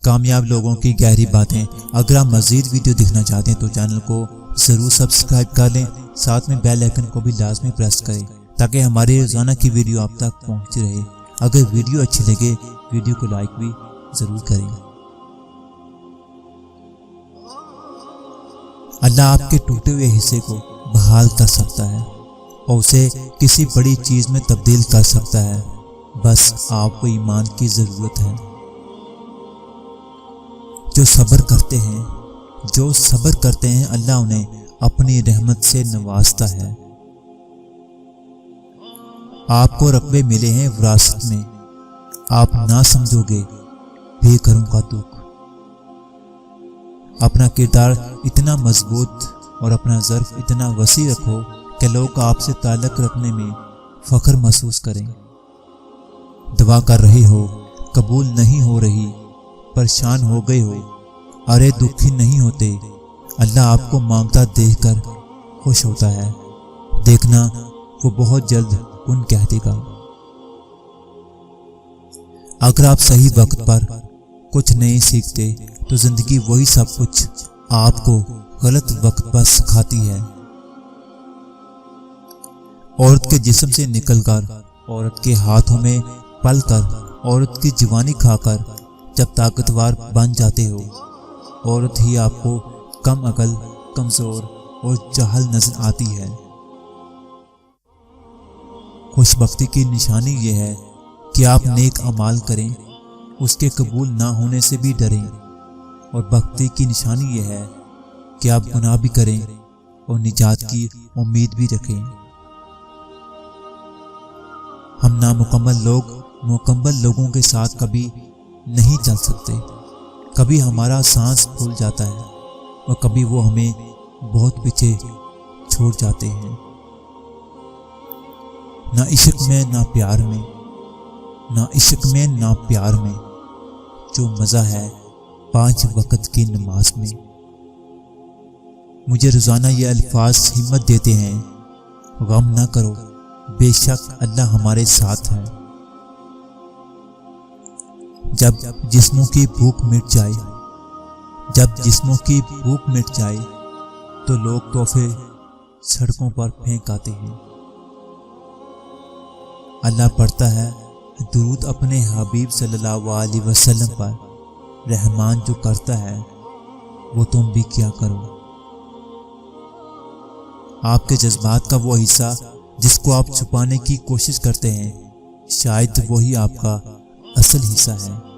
कामयाब लोगों की गहरी बातें। अगर आप मज़ीद वीडियो देखना चाहते हैं तो चैनल को ज़रूर सब्सक्राइब कर लें, साथ में बेल आइकन को भी लाजमी प्रेस करें ताकि हमारी रोज़ाना की वीडियो आप तक पहुंचती रहे। अगर वीडियो अच्छी लगे वीडियो को लाइक भी ज़रूर करें। अल्लाह आपके टूटे हुए हिस्से को बहाल कर सकता है और उसे किसी बड़ी चीज़ में तब्दील कर सकता है। बस आपको ईमान की ज़रूरत है। जो सब्र करते हैं अल्लाह उन्हें अपनी रहमत से नवाजता है। आपको रकबे मिले हैं विरासत में, आप ना समझोगे बेघरों का दुख। अपना किरदार इतना मजबूत और अपना ज़र्फ इतना वसी रखो कि लोग आपसे ताल्लुक़ रखने में फ़ख्र महसूस करें। दुआ कर रहे हो, कबूल नहीं हो रही, परेशान हो गए हो, अरे दुखी नहीं होते। अल्लाह आपको मांगता देखकर खुश होता है। देखना वो बहुत जल्द कुन कह देगा। अगर आप सही वक्त पर कुछ नहीं सीखते तो जिंदगी वही सब कुछ आपको गलत वक्त पर सिखाती है। औरत के जिस्म से निकलकर औरत के हाथों में पलकर औरत की जवानी खाकर जब ताकतवर बन जाते हो, औरत ही आपको कम अकल, कमजोर और जाहल नजर आती है। खुशबख्ती की निशानी यह है कि आप नेक अमाल करें, उसके कबूल ना होने से भी डरें, और बख्ती की निशानी यह है कि आप गुनाह भी करें और निजात की उम्मीद भी रखें। हम नामुकम्मल लोग मुकम्मल लोगों के साथ कभी नहीं चल सकते। कभी हमारा सांस फूल जाता है और कभी वो हमें बहुत पीछे छोड़ जाते हैं। ना इश्क में ना प्यार में, ना इश्क में ना प्यार में जो मज़ा है 5 वक्त की नमाज में। मुझे रोज़ाना ये अल्फाज हिम्मत देते हैं, गम ना करो, बेशक अल्लाह हमारे साथ है। जब जिस्मों की भूख मिट जाए, तो लोग तोहफे सड़कों पर फेंक आते हैं। अल्लाह पढ़ता है दुरूद अपने हबीब सल्लल्लाहु अलैहि वसल्लम पर, रहमान जो करता है वो तुम भी क्या करो। आपके जज्बात का वो हिस्सा जिसको आप छुपाने की कोशिश करते हैं, शायद वही आपका असल हिस्सा है।